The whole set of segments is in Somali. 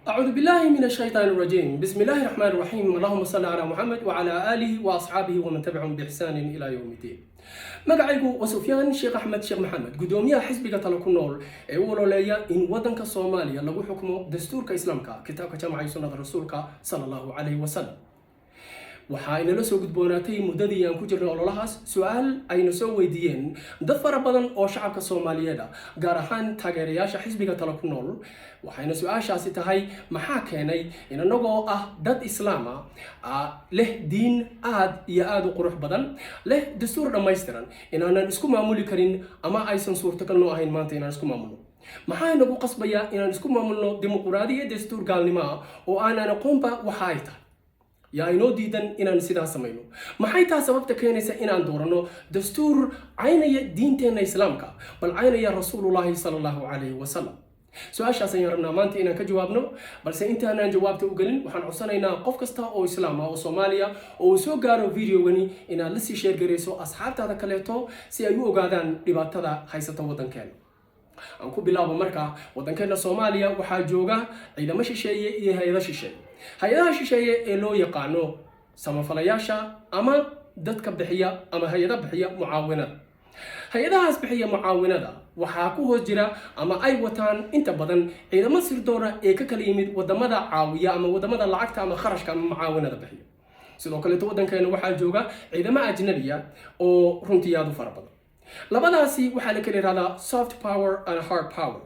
أعوذ بالله من الشيطان الرجيم. بسم الله الرحمن الرحيم. اللهم صل على محمد وعلى آله وأصحابه ومن تبعهم بإحسان إلى يوم الدين. magacaygu waa Sufyaan Sheekh Axmed Sheekh Maxamed, gudoomiyaha xisbiga talo ku nool ee u ololeeya in wadanka Soomaaliya lagu xukumo dastuurka Islaamka, kitaabka Jamacay Sunnada Rasuulka sallallahu alayhi wa sallam. Waxa inala soo gudboonaatay muddadii aan ku jirnay ololahaas su'aal ayna soo weydiiyeen dad fara badan oo shacabka Soomaaliyeed gaar ahaan taageerayaasha xisbiga talo ku nool. waxayna su'aashaasi tahay maxaa keenay in anagoo dad Islaam leh diin aad iyo aad u qurux badan, leh dastuur dhammaystiran, inaanan isku maamuli karin ama aysan suurtagal noo ahayn maanta inaan isku maamulno. maxaa nagu qasbaya inaan isku maamulno dimuqraadiyad dastuur gaalnimo oo aanan aqoonba waxa ay tahay? yaa inoo diidan inaan sidaas samayno? maxay taa sababta keenaysa inaan doorano dastuur caynaya diinteena Islaamka bal caynaya rasuulullaahi sallallahu alayhi wa sallam? su'aashaas ayaan rabnaa maanta inaan ka jawaabno, balse intaanaan jawaabta u gelin waxaan codsanaynaa qof kasta oo Islaam oo Soomaaliya oo soo gaaro videogani inaad la sii share gareyso asxaabtaada kaleeto si ay u ogaadaan dhibaatada haysata wadankeena. aan ku bilaabo marka wadankeena Soomaaliya waxaa jooga ciidamo shisheeye iyo hay'ado shisheeye. hay'adaha shisheeye ee loo yaqaano samafalayaasha ama dadka bixiya ama hay'ado bixiya mucaawinada. hay'adahaas bixiya mucaawinada waxaa ku hoos jira ama ay wataan inta badan ciidamo sirdoona ee ka kala yimid wadamada caawiya ama wadamada lacagta ama kharashka ama mucaawinada bixiya. sidoo kale wadankeena waxaa jooga ciidamo ajnabiya oo runtii aad u fara badan. labadaasi waxaa la kala yiraahdaa soft power and hard power.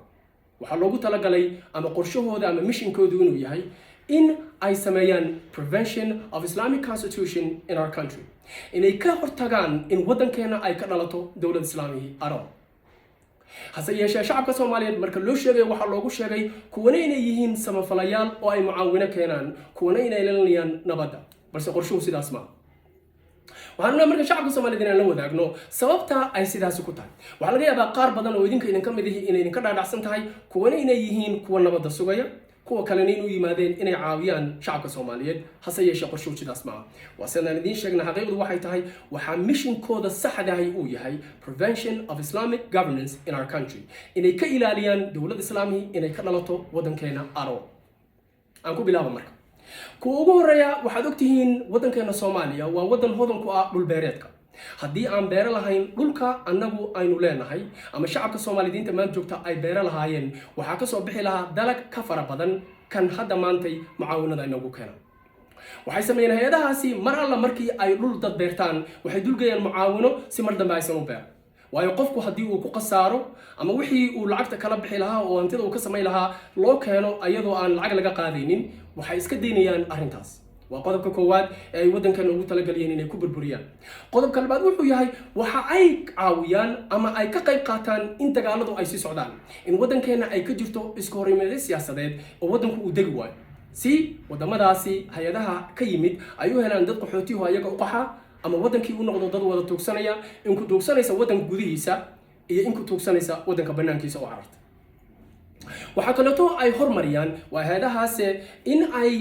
waxaa loogu talagalay ama qorshahooda ama missionkoodu inuu yahay in ay sameeyaan prevention of Islamic constitution in our country, inay ka hortagaan in wadankeena ay ka dhalato dowlad islaami ah. hase yeeshee shacabka Soomaaliyeed marka loo sheegay waxaa loogu sheegay kuwana inay yihiin samafalayaal oo ay mucaawino keenaan, kuwana inay ilaalinayaan nabadda, balse qorshuhu sidaas ma. waxaan marka shacabka Soomaaliyeed inaan la wadaagno sababta ay sidaas ku tahay. waxaa laga yaabaa qaar badan oo idin ka mid yihiin inay idinka dhaadhacsan tahay kuwana inay yihiin kuwa nabadda sugaya, kuwa kalena inuu yimaadeen inay caawiyaan shacabka Soomaaliyeed. hase yeeshee qorshuhu sidaas ma. waa sidaan idin sheegnay, xaqiiqdu waxay tahay waxa missionkooda saxda ah uu yahay prevention of Islamic governance in our country, inay ka ilaaliyaan dowlad islaami inay ka dhalato wadankeena aro. aan ku bilaabo marka kuwa ugu horeeya waxaad ogtihiin wadankeena Soomaaliya waa wadan hodan ku ah dhul beereedka. haddii aan beero lahayn dhulka annagu aynu leenahay ama shacabka Soomaaliyeed maanta joogta ay beero lahaayeen, waxaa ka soo bixi lahaa dalag ka fara badan kan hadda maantay mucaawinada inagu keena. waxay sameeyeen hay'adahaasi mar alla markii ay dhul dad beertaan waxay dulgayaan mucaawino si mar dambe aysan u beer. waayo qofku haddii uu ku qasaaro ama wixii uu lacagta kala bixi lahaa oo hantida uu ka sameey lahaa loo keeno ayadoo aan lacag laga qaadaynin, waxay iska deynayaan arrintaas. waa qodobka koowaad ee ay wadankeena ugu talagaliyeen inay ku burburiyaan. qodobka labaad wuxuu yahay waxa ay caawiyaan ama ay ka qayb qaataan in dagaaladu ay sii socdaan, in wadankeena ay ka jirto isku horimaad siyaasadeed oo wadanku uu degi waayo, si wadamadaasi hay'adaha ka yimid ay u helaan dad qaxootiyo ayaga u qaxa ama wadankii u noqdo dad wada tuugsanaya, in ku tuugsanaysa wadanka gudihiisa iyo in ku tuugsanaysa wadanka banaankiisa oo cararta. waxaa kaleeto ay horumariyaan waa hay'adahaas in ay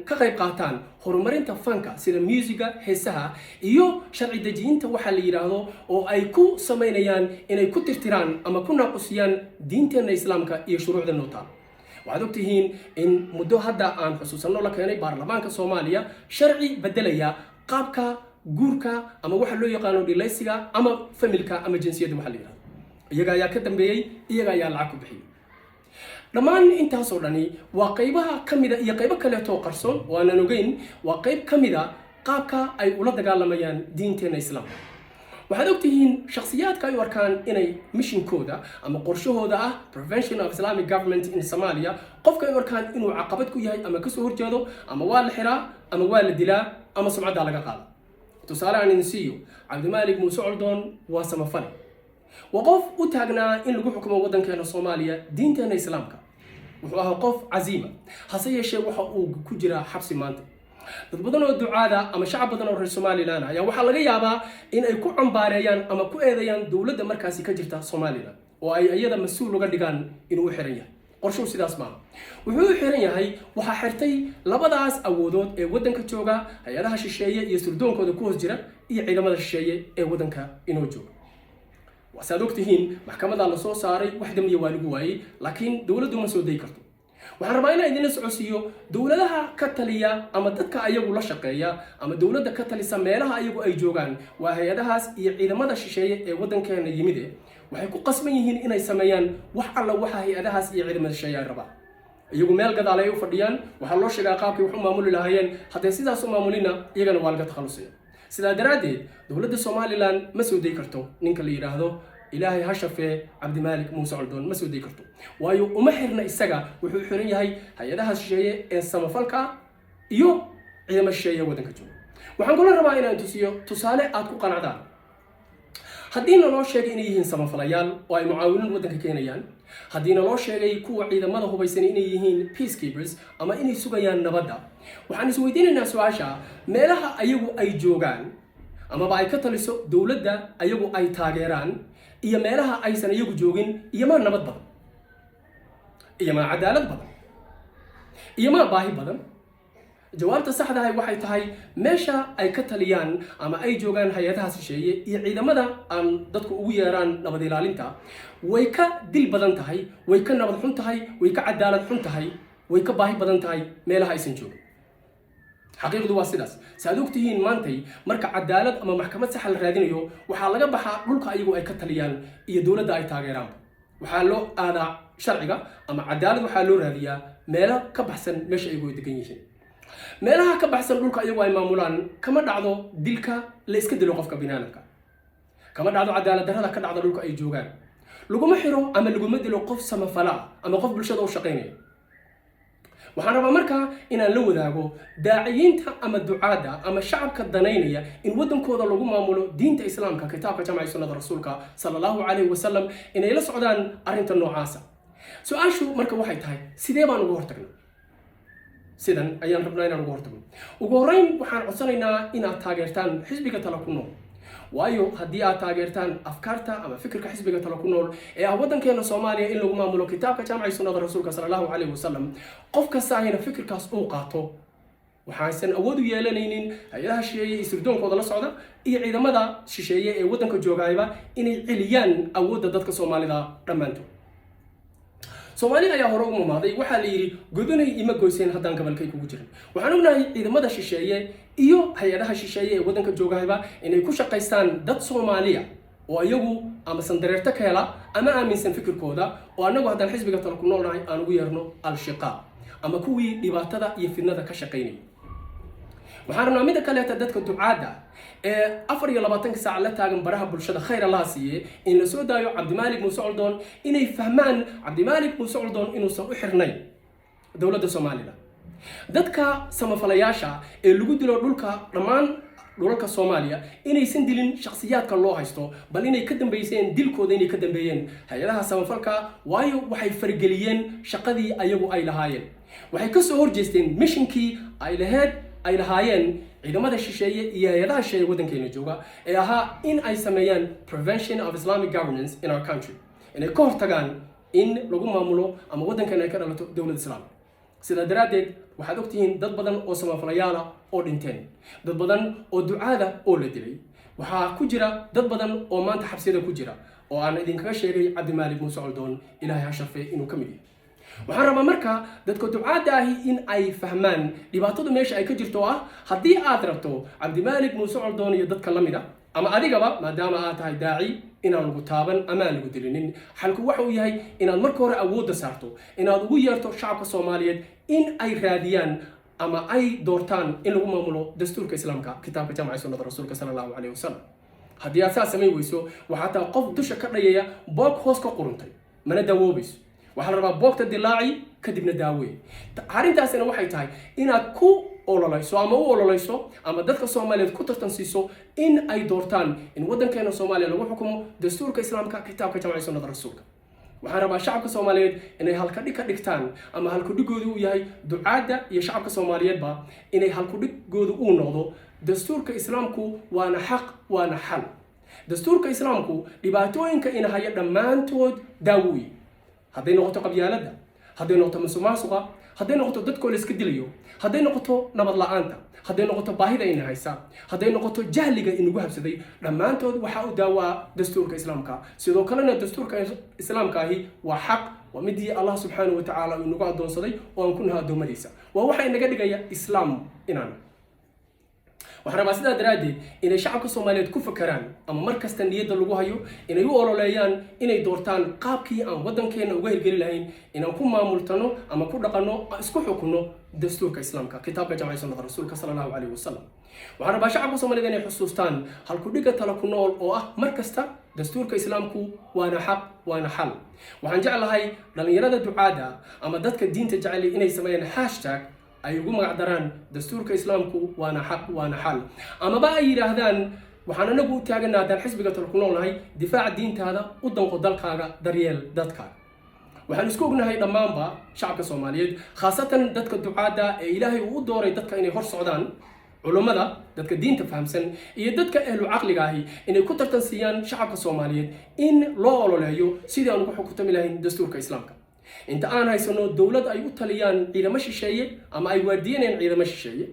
ka qayb qaataan horumarinta fanka sida musiga, heesaha iyo sharci dejinta waxa la yiraahdo oo ay ku sameynayaan inay ku tirtiraan ama ku naaqusiyaan diinteena Islaamka iyo shuruucda nootaan. waxaad ogtihiin in muddo hadda aan xusuusano la keenay baarlamaanka Soomaaliya sharci bedelaya qaabka guurka ama waxa loo yaqaano dhilaysiga ama familka ama jinsiyadda waxa la yiraahdo. iyaga ayaa ka dambeeyay, iyaga ayaa lacag ku bixiyay. dhammaan intaas oo dhani waa qaybaha kamida iyo qaybo kale oo qarsoon oo aan ogeyn, waa qayb kamida qaabka ay ula dagaalamayaan diinteena Islaamka. waxaad ogtihiin shakhsiyaadka ay arkaan inay missionkooda ama qorshahooda prevention of Islamic government in Somalia qofka ay arkaan inuu caqabad ku yahay ama ka soo horjeedo ama waa la xiraa ama waa la dilaa ama sumcadda laga qaado. tusaale aan idin siiyo, Cabdimaalik Muuse Coldoon waa samafale, waa qof u taagnaa in lagu xukumo wadankeena Soomaaliya diinteena Islaamka. wuxuu ahaa qof casiima, hase yeeshee waxa uu ku jira xabsi maanta. dad badan oo ducaada ama shacab badan oo reer Soomaaliland ayaa waxaa laga yaabaa in ay ku cambaareeyaan ama ku eedeeyaan dowladda markaasi ka jirta Soomaaliland oo ay iyada mas'uul uga dhigaan inuu u xiran yahay. qorshuhu sidaas ma. wuxuu u xiran yahay waxa xirtay labadaas awoodood ee wadanka jooga, hay'adaha shisheeye iyo surdoonkooda ku hoos jira iyo ciidamada shisheeye ee wadanka inoo jooga. wasaad ogtihiin maxkamadda la soo saaray wax damiye waa lagu waayay, laakiin dawladdu ma soo day karto. waxaan rabaa inaan idinla socodsiiyo dowladaha ka taliya ama dadka ayagu la shaqeeya ama dowladda ka talisa meelaha ayagu ay joogaan waa hay-adahaas iyo ciidamada shisheeye ee waddankeena yimid waxay ku qasban yihiin inay sameeyaan wax alla waxa hay-adahaas iyo ciidamada shisheeye ay rabaan iyagu meel gadaal ay u fadhiyaan waxaa loo sheegaa qaabkay wax u maamuli lahaayeen haddee sidaas u maamulina iyagana waa laga takhalusaya sidaa daraaddeed dowladda somalilan ma soo day karto ninka la yidhaahdo ilaahay ha shafee cabdimaalik muuse coldoon ma soo day karto waayo uma xirna isaga wuxuu xiran yahay hay-adaha shisheeye ee samafalka iyo ciidamada shisheeye waddanka jooga waxaan kula rabaa inaan tusiyo tusaale aad ku qanacdaan haddii naloo sheegay inay yihiin samafalayaal oo ay mucaawiniin waddanka keenayaan haddii naloo sheegay kuwa ciidamada hubaysan inay yihiin peacekeepers ama inay sugayaan nabadda waxaan isweydiinaynaa su-aasha meelaha ayagu ay joogaan amaba ay ka taliso dowladda ayagu ay taageeraan iyo meelaha aysan iyagu joogin iyo maa nabad badan iyo maa cadaalad badan iyo maa baahi badan jawaabta saxda ah waxay tahay meesha ay ka taliyaan ama ay joogaan hay-adaha shisheeye iyo ciidamada aan dadku ugu yeeraan nabad ilaalinta way ka dil badan tahay way ka nabad xun tahay way ka cadaalad xun tahay way ka baahi badan tahay meelaha aysan joogin xaqiiqdu waa sidaas saad ogtihiin maantay marka cadaalad ama maxkamad saxa la raadinayo waxaa laga baxaa dhulka ayagu ay ka taliyaan iyo dowladda ay taageeraan waxaa loo aadaa sharciga ama cadaalad waxaa loo raadiyaa meelo ka baxsan meesha ayagu ay degan yihiin meelaha ka baxsan dhulka ayagu ay maamulaan kama dhacdo dilka la iska dilo qofka binaadamka kama dhacdo cadaalad darrada ka dhacda dhulka ay joogaan laguma xiro ama laguma dilo qof samafala ama qof bulshada u shaqaynaya waxaan rabaa markaa inaan la wadaago daaciyiinta ama ducaadda ama shacabka danaynaya in waddankooda lagu maamulo diinta islaamka kitaabka jamci sunnada rasuulka sala allahu calayhi wasalam inay la socdaan arrinta noocaasa su-aashu marka waxay tahay sidee baan uga hortagnaa sidan ayaan rabnaa inaan uga hortagno ugu horreyn waxaan codsanaynaa inaad taageertaan xisbiga tala ku nool waayo haddii aad taageertaan afkaarta ama fikirka xisbiga tala ku nool ee ah waddankeena soomaaliya in lagu maamulo kitaabka jamci sunnada rasuulka sala allahu calayhi wasalam qof kasta ahina fikirkaas uu qaato waxaysan awood u yeelanaynin hay-adaha shisheeye iyo sirdoonkooda la socda iyo ciidamada shisheeye ee waddanka joogayba inay celiyaan awoodda dadka soomaalida dhammaantood soomaaliya ayaa hore u mamaaday waxaa la yidhi godonay ima goyseen haddaan gabalkay kugu jirin waxaan ognahay ciidamada shisheeye iyo hay-adaha shisheeye ee waddanka joogahayba inay ku shaqaystaan dad soomaaliya oo iyagu ama sandareerto ka hela ama aaminsan fikirkooda oo annagu haddaan xisbiga tala ku noolnahay aan ugu yeerno al-shiqaa ama kuwii dhibaatada iyo fidnada ka shaqaynaya waxaan rabnaa midda kaleeta dadka ducaadda ee 24 saac la taagan baraha bulshada khayr allaha siiye in la soo daayo cabdimaalik muuse coldoon inay fahmaan cabdimaalik muuse coldoon inuusan u xirnayn dowladda Soomaaliland dadka samafalayaasha ee lagu dilo dhulka dhammaan dhulalka Soomaaliya inaysan dilin shakhsiyaadka loo haysto bal inay ka dambeeyeen dilkooda inay ka dambeeyeen hay'adaha samafalka waayo waxay fargeliyeen shaqadii ayagu ay lahaayeen waxay ka soo horjeesteen missionkii ay lahaayeen ciidamada shisheeye iyo hay-adaha shisheeye waddankeena jooga ee ahaa in ay sameeyaan prevention of Islamic governance in our country inay ka hortagaan in lagu maamulo ama waddankeena ay ka dhalato dowlad islaam sidaa daraaddeed waxaad ogtihiin dad badan oo samafalayaala oo dhinteen dad badan oo ducaada oo la dilay waxaa ku jira dad badan oo maanta xabsiyada ku jira oo aan idinkaga sheegay cabdimaalik muuse coldoon ilaahay ha sharfee inuu ka mid yahay waxaan rabaa marka dadka ducaadda ahi in ay fahmaan dhibaatadu meesha ay ka jirto ah haddii aad rabto cabdimaalik muuse coldoon iyo dadka la mid a ama adigaba maadaama aad tahay daaci inaan lagu taaban ama aan lagu dilinin xalku waxa uu yahay inaad marka hore awoodda saarto inaad ugu yeerto shacabka Soomaaliyeed in ay raadiyaan ama ay doortaan in lagu maamulo dastuurka islaamka kitaabka jamci sunnada rasuulka sallallahu alayhi wasallam haddii aad saas samayn weyso waxaa taa qof dusha ka dhayaya boog hoos ka quruntay mana dawoobayso waxaa la rabaa boogta dilaaci kadibna daaweey arrintaasina waxay tahay inaad ku ololayso ama u ololayso ama dadka Soomaaliyeed ku tartansiiso in ay doortaan in waddankeena Soomaaliya lagu xukumo dastuurka islaamka kitaabka jamci sunnada rasuulka waxaan rabaa shacabka Soomaaliyeed inay halka dhig ka dhigtaan ama halku dhigoodu uu yahay ducaadda iyo shacabka Soomaaliyeedba inay halku dhigoodu uu noqdo dastuurka islaamku waana xaq waana xal dastuurka islaamku dhibaatooyinka in haya dhammaantood daawooyin hadday noqoto qabyaaladda hadday noqoto musuqmaasuqa hadday noqoto dadkoo la iska dilayo hadday noqoto nabad la'aanta hadday noqoto baahida in haysa hadday noqoto jahliga in ugu habsaday dhammaantood waxa uu daawaa dastuurka islaamka sidoo kalena dastuurka islaamka ahi waa xaq ومدي الله سبحانه وتعالى ونقعد دون صدي ونكونها دومريسا ووحي نقدر إسلام إننا waxaan rabaa sidaa daraaddeed inay shacabka Soomaaliyeed ku fakaraan ama markasta niyadda lagu hayo inay u ololeeyaan inay doortaan qaabkii aan wadankeena uga hirgeli lahayn inaan ku maamultano ama ku dhaqanno isku xukunno dastuurka islaamka kitaabka jamacada sunnada rasuulka sallallahu alayhi wasallam waxaan rabaa shacabka Soomaaliyeed inay xusuustaan halku dhiga tala ku nool oo ah markasta dastuurka islaamku waana xaq waana xal waxaan jeclahay dhalinyarada ducaada ama dadka diinta jecel inay sameeyaan hashtag ay ugu magac daraan dastuurka islaamku waana xaq waana xal ama ba ay yiraahdaan waxaan anagu u taaganaadaan xisbiga talku noolnahay difaaca diintaada u danqo dalkaaga daryeel dadka waxaan isku ognahay dhamaanba shacabka Soomaaliyeed khaasatan dadka ducaada ee Ilaahay uu dooray dadka inay hor socdaan culimada dadka diinta fahamsan iyo dadka ahlu aqliga ahi inay ku tartansiyaan shacabka Soomaaliyeed in loo ololeeyo sidii aan ugu xukuntami lahayn dastuurka islaamka inta aan haysano dawlad ay u taliyaan ciidamo shisheeye ama ay waardiyeen ciidamo shisheeye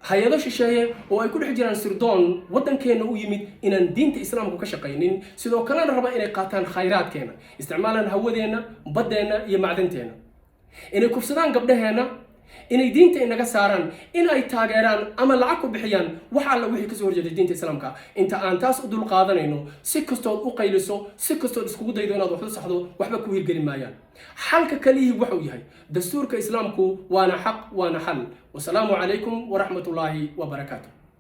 hay'ado shisheeye oo ay ku dhex jiraan sirdoon wadankeena u yimid inaan diinta islaamku ka shaqeynin sidoo kale raba inay qaataan khayraadkeena isticmaalaan hawadeena badeena iyo macdanteena inay kufsadaan gabdhaheena inay diinta inaga saaraan in ay taageeraan ama lacag ku bixiyaan waxa alla wixii ka soo horjeeday diinta islaamka inta aan taas u dul qaadanayno si kastood u qayliso si kastood iskugu daydo inaad wax u saxdo waxba ku hirgelin maayaan xalka kaliya wuxuu yahay dastuurka islaamku waana xaq waana xal wassalaamu calaykum wa rahmatullaahi wa barakaatuh